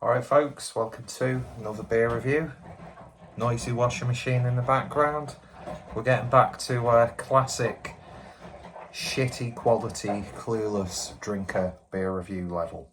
Alright folks, welcome to another beer review. Noisy washing machine in the background. We're getting back to a classic shitty quality clueless drinker beer review level.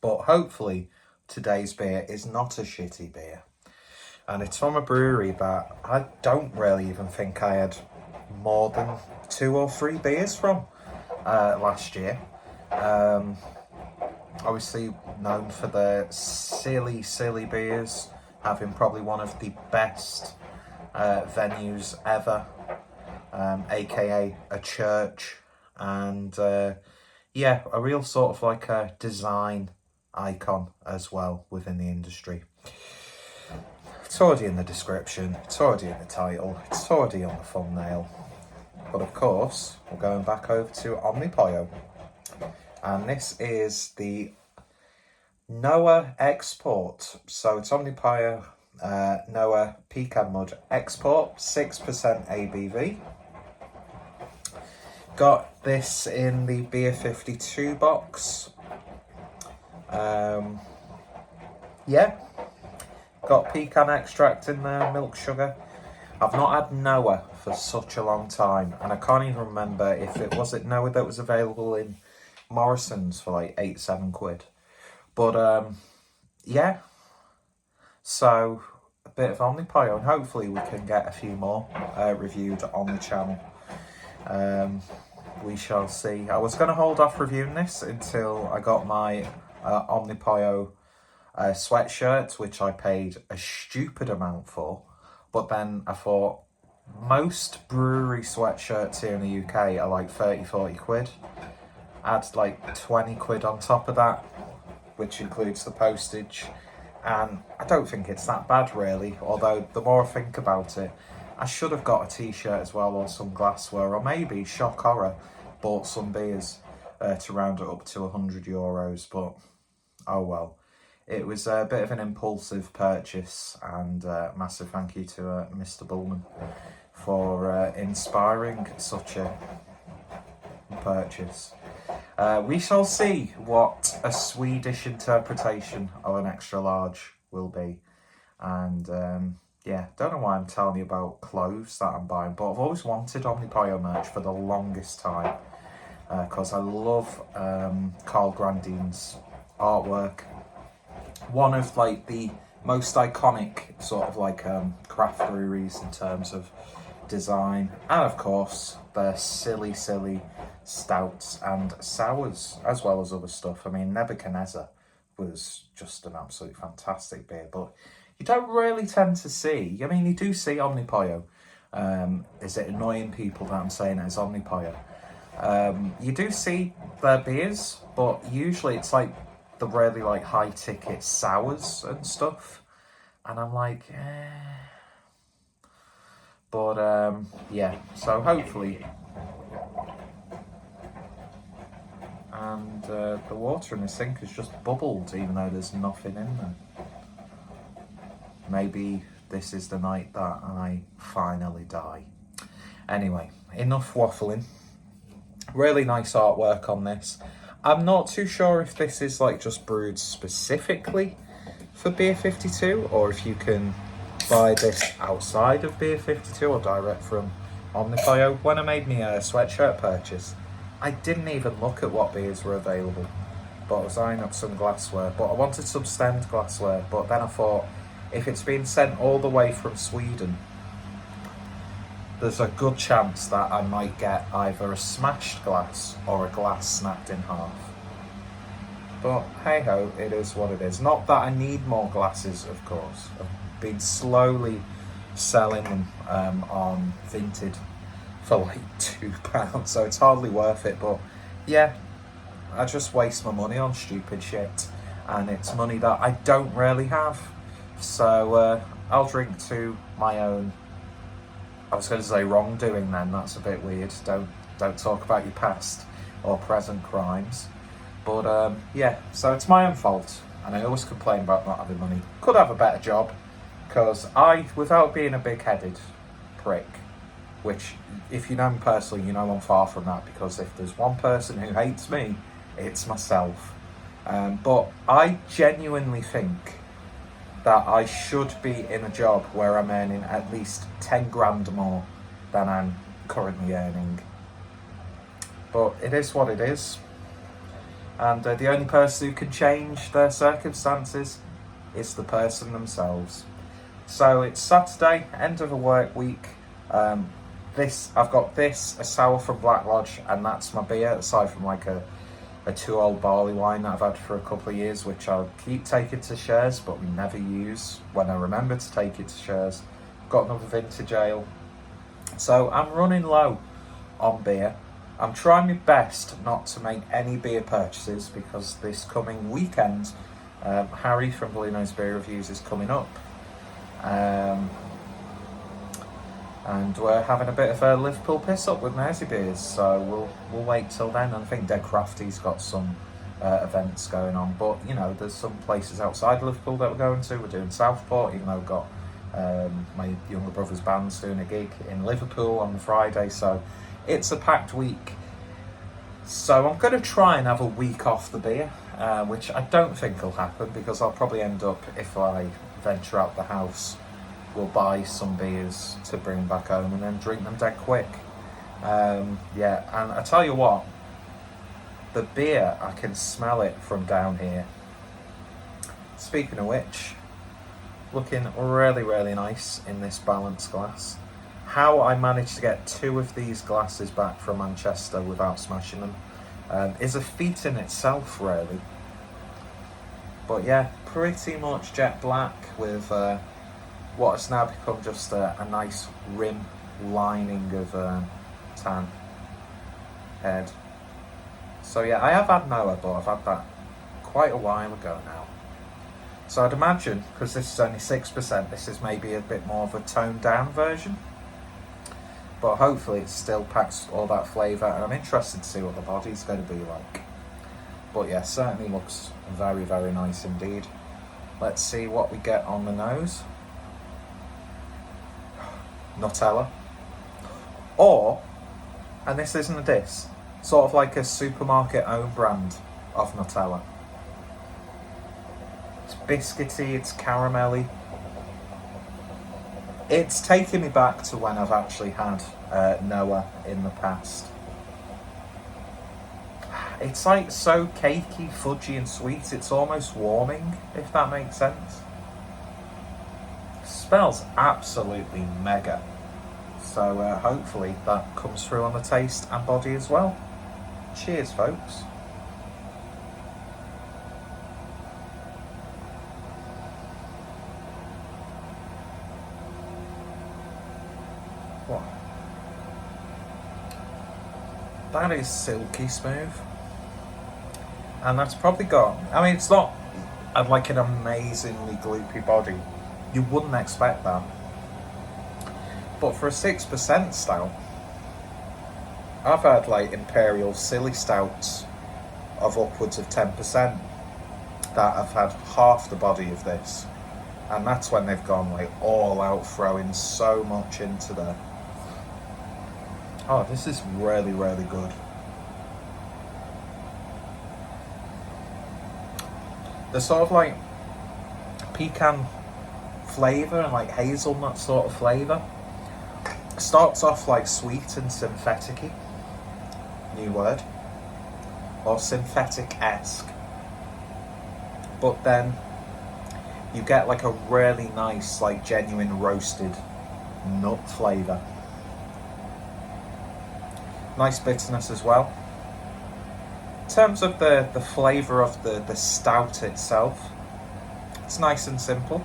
But hopefully today's beer is not a shitty beer. And it's from a brewery that I don't really even think I had more than 2 or 3 beers from last year. Obviously known for their silly beers, having probably one of the best venues ever, aka a church, and yeah, a real sort of like a design icon as well within the industry. It's already in the description, it's already in the title, it's already on the thumbnail. But of course, we're going back over to Omnipollo. And this is the NOA Export. So it's Omnipollo NOA Pecan Mud Export, 6% ABV. Got this in the Beer 52 box. Yeah, got pecan extract in there, milk sugar. I've not had NOA for such a long time, and I can't even remember if it was NOA that was available in Morrison's for like 8-7 quid. But yeah, so a bit of Omnipollo, and hopefully we can get a few more reviewed on the channel. We shall see. I was going to hold off reviewing this until I got my Omnipollo sweatshirt, which I paid a stupid amount for. But then I thought, most brewery sweatshirts here in the UK are like 30-40 quid. Add like 20 quid on top of that, which includes the postage. And I don't think it's that bad really, although the more I think about it, I should have got a t-shirt as well, or some glassware, or maybe, shock horror, bought some beers to round it up to €100, but oh well. It was a bit of an impulsive purchase, and massive thank you to Mr. Bullman for inspiring such a purchase. We shall see what a Swedish interpretation of an extra large will be. And yeah, don't know why I'm telling you about clothes that I'm buying, but I've always wanted Omnipollo merch for the longest time, because I love Karl Grandin's artwork. One of like the most iconic sort of like craft breweries in terms of design, and of course their silly stouts and sours, as well as other stuff. I mean, Nebuchadnezzar was just an absolutely fantastic beer, but you don't really tend to see, I mean, you do see Omnipollo. Is it annoying people that I'm saying it is Omnipollo? You do see their beers, but usually it's like the really like high ticket sours and stuff, and I'm like, But yeah, so hopefully. And the water in the sink has just bubbled, even though there's nothing in there. Maybe this is the night that I finally die. Anyway, enough waffling. Really nice artwork on this. I'm not too sure if this is like just brewed specifically for Beer 52, or if you can buy this outside of Beer 52 or direct from Omnipollo. When I made me a sweatshirt purchase, I didn't even look at what beers were available, but I was eyeing up some glassware. But I wanted some stemmed glassware, but then I thought, if it's been sent all the way from Sweden, there's a good chance that I might get either a smashed glass or a glass snapped in half. But hey ho, it is what it is. Not that I need more glasses, of course. I've been slowly selling them on Vinted for like £2, so it's hardly worth it. But yeah, I just waste my money on stupid shit, and it's money that I don't really have. So I'll drink to my own, I was going to say wrongdoing then, that's a bit weird. Don't talk about your past or present crimes. But yeah, so it's my own fault, and I always complain about not having money. Could have a better job, because without being a big-headed prick, which if you know me personally, you know I'm far from that, because if there's one person who hates me, it's myself. But I genuinely think that I should be in a job where I'm earning at least 10 grand more than I'm currently earning. But it is what it is. And the only person who can change their circumstances is the person themselves. So it's Saturday, end of a work week. I've got a sour from Black Lodge, and that's my beer, aside from like a 2-old barley wine that I've had for a couple of years, which I'll keep taking to shares, but we never use when I remember to take it to shares. Got another vintage ale. So I'm running low on beer. I'm trying my best not to make any beer purchases, because this coming weekend, Harry from Blue Nose Beer Reviews is coming up. And we're having a bit of a Liverpool piss up with Mersey beers, so we'll wait till then. And I think Dead Crafty's got some events going on, but you know, there's some places outside Liverpool that we're going to. We're doing Southport, even though we've got my younger brother's band's doing a gig in Liverpool on the Friday, so it's a packed week. So I'm going to try and have a week off the beer, which I don't think will happen, because I'll probably end up, if I venture out the house, we'll buy some beers to bring back home and then drink them dead quick. And I tell you what, the beer, I can smell it from down here. Speaking of which, looking really, really nice in this balanced glass. How I managed to get 2 of these glasses back from Manchester without smashing them is a feat in itself, really. But yeah, pretty much jet black with what has now become just a nice rim lining of tan head. So yeah, I have had Noah, but I've had that quite a while ago now. So I'd imagine, because this is only 6%, this is maybe a bit more of a toned down version. But hopefully it still packs all that flavour, and I'm interested to see what the body's going to be like. But yeah, certainly looks very, very nice indeed. Let's see what we get on the nose. Nutella. Or, and this isn't a diss, sort of like a supermarket own brand of Nutella. It's biscuity, it's caramelly. It's taken me back to when I've actually had Noah in the past. It's like so cakey, fudgy and sweet, it's almost warming, if that makes sense. Smells absolutely mega. So hopefully that comes through on the taste and body as well. Cheers, folks. What? That is silky smooth. And that's probably got, I mean, it's not like an amazingly gloopy body. You wouldn't expect that. But for a 6% stout, I've had like Imperial Silly Stouts of upwards of 10% that have had half the body of this. And that's when they've gone like all out, throwing so much into there. Oh, this is really, really good. The sort of like pecan flavour and like hazelnut sort of flavour starts off like sweet and synthetic-y, new word, or synthetic-esque, but then you get like a really nice, like genuine roasted nut flavour. Nice bitterness as well. In terms of the flavour of the stout itself, it's nice and simple.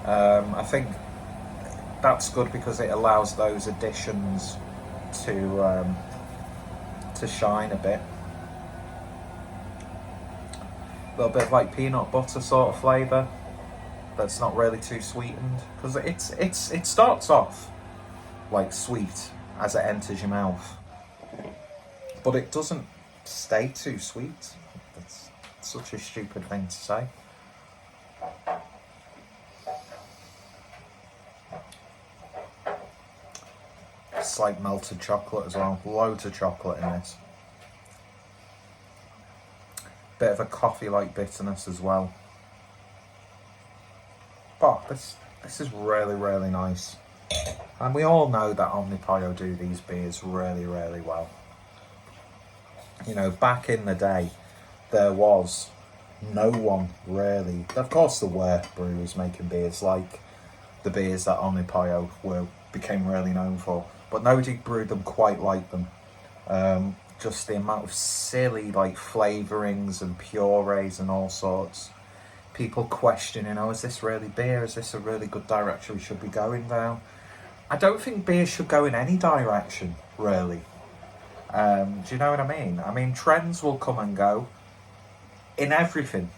I think that's good because it allows those additions to shine a bit. A little bit of like peanut butter sort of flavour that's not really too sweetened, because it starts off like sweet as it enters your mouth, but it doesn't stay too sweet. That's such a stupid thing to say. It's like melted chocolate as well. Loads of chocolate in this. Bit of a coffee-like bitterness as well. But this is really, really nice. And we all know that Omnipollo do these beers really, really well. You know, back in the day, there was no one really. Of course, there were brewers making beers like the beers that Omnipollo became really known for, but nobody brewed them quite like them. Just the amount of silly like flavourings and purees and all sorts. People questioning, oh, is this really beer? Is this a really good direction we should be going down? I don't think beer should go in any direction, really. Do you know what I mean? I mean, trends will come and go in everything.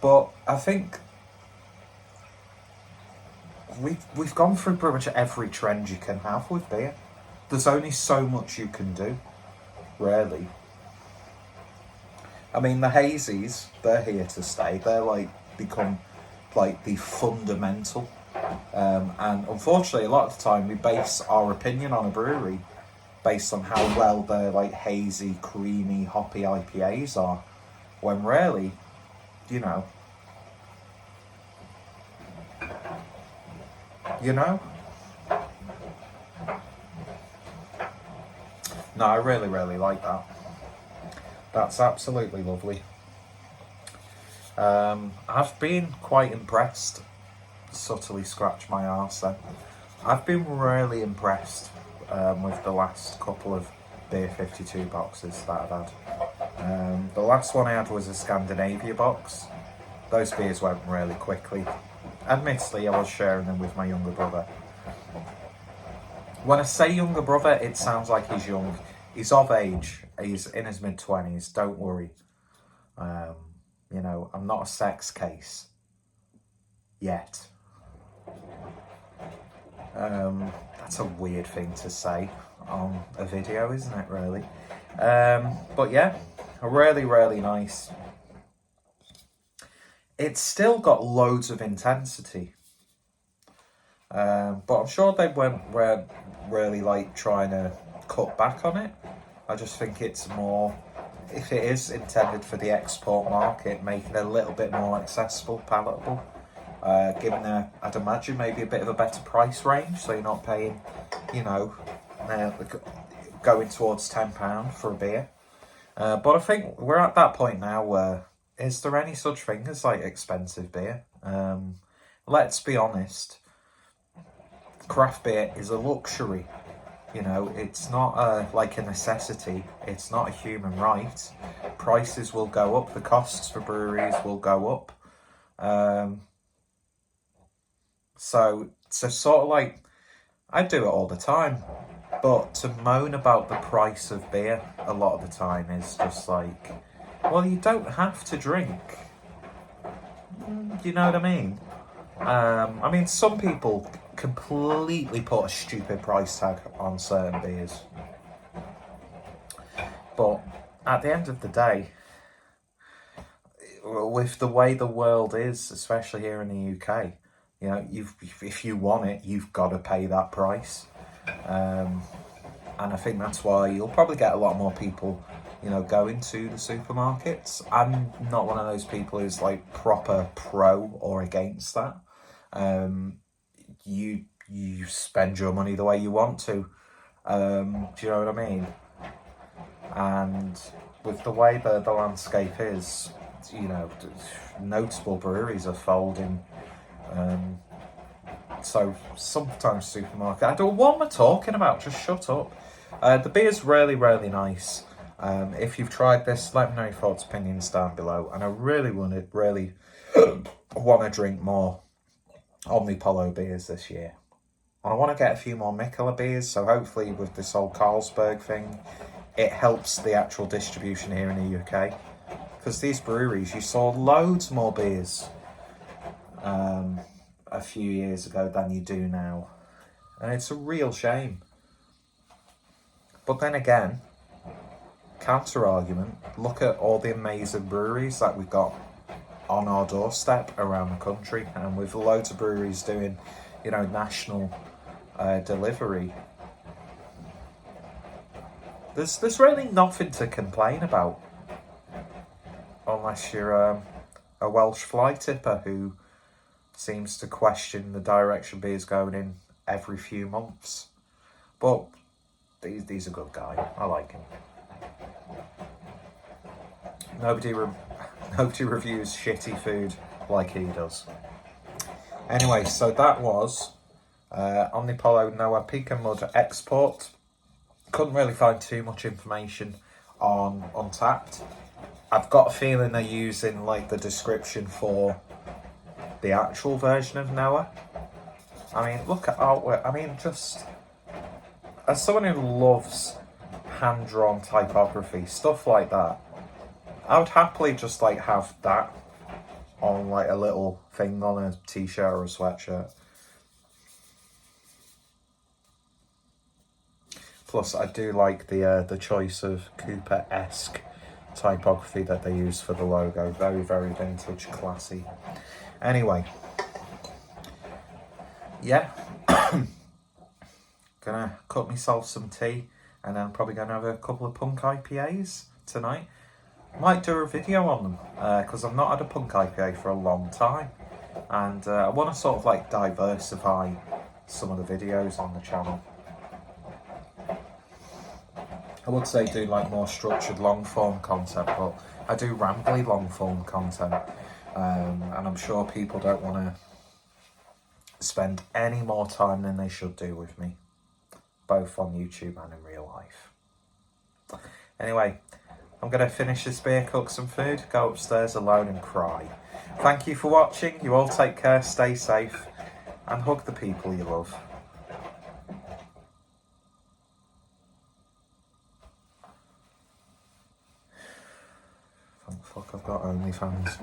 But I think we've gone through pretty much every trend you can have with beer. There's only so much you can do, really. I mean, the hazies, they're here to stay. They're like become like the fundamental. And unfortunately, a lot of the time we base our opinion on a brewery based on how well their like hazy, creamy, hoppy IPAs are, when really, you know. No, I really, really like that. That's absolutely lovely. I've been quite impressed. Subtly scratch my arse then. I've been really impressed with the last couple of Beer 52 boxes that I've had. The last one I had was a Scandinavia box. Those beers went really quickly. Admittedly, I was sharing them with my younger brother. When I say younger brother, it sounds like he's young. He's of age. He's in his mid-20s. Don't worry. You know, I'm not a sex case. Yet. That's a weird thing to say on a video, isn't it, really? But yeah, really, really nice. It's still got loads of intensity. But I'm sure they weren't really like trying to cut back on it. I just think it's more, if it is intended for the export market, making it a little bit more accessible, palatable. Giving I'd imagine maybe a bit of a better price range, so you're not paying, you know, going towards £10 for a beer. But I think we're at that point now where, is there any such thing as like expensive beer? Let's be honest, craft beer is a luxury. You know, it's not like a necessity. It's not a human right. Prices will go up. The costs for breweries will go up. So sort of like, I do it all the time. But to moan about the price of beer a lot of the time is just like, well, you don't have to drink. Do you know what I mean? I mean, some people completely put a stupid price tag on certain beers. But at the end of the day, with the way the world is, especially here in the UK, you know, if you want it, you've got to pay that price. And I think that's why you'll probably get a lot more people, you know, going to the supermarkets. I'm not one of those people who's like proper pro or against that. You spend your money the way you want to. Do you know what I mean? And with the way the landscape is, you know, notable breweries are folding. So sometimes supermarket. I don't know what am I talking about. Just shut up. The beer's really, really nice. If you've tried this, let me know your thoughts, opinions down below. And I really want to drink more Omnipollo beers this year. And I want to get a few more Mikkeller beers, so hopefully with this whole Carlsberg thing, it helps the actual distribution here in the UK. Because these breweries, you saw loads more beers a few years ago than you do now. And it's a real shame. But then again, counter argument, look at all the amazing breweries that we've got on our doorstep around the country, and with loads of breweries doing, you know, national delivery. There's really nothing to complain about. unless you're a Welsh fly tipper who seems to question the direction beer's going in every few months. But he's a good guy. I like him. Nobody reviews shitty food like he does. Anyway, so that was Omnipollo NOA Export. Couldn't really find too much information on Untappd. I've got a feeling they're using like the description for the actual version of NOA. I mean, look at artwork. I mean, just as someone who loves hand-drawn typography, stuff like that, I would happily just like have that on like a little thing on a t-shirt or a sweatshirt. Plus, I do like the choice of Cooper-esque typography that they use for the logo. Very, very vintage, classy. Anyway, yeah, gonna cut myself some tea, and then I'm probably gonna have a couple of punk IPAs tonight. Might do a video on them because I've not had a punk IPA for a long time, and I want to sort of like diversify some of the videos on the channel. I would say do like more structured long form content, but I do rambly long form content, and I'm sure people don't want to spend any more time than they should do with me, both on YouTube and in real life. Anyway, I'm going to finish this beer, cook some food, go upstairs alone and cry. Thank you for watching. You all take care, stay safe, and hug the people you love. Thank fuck I've got OnlyFans.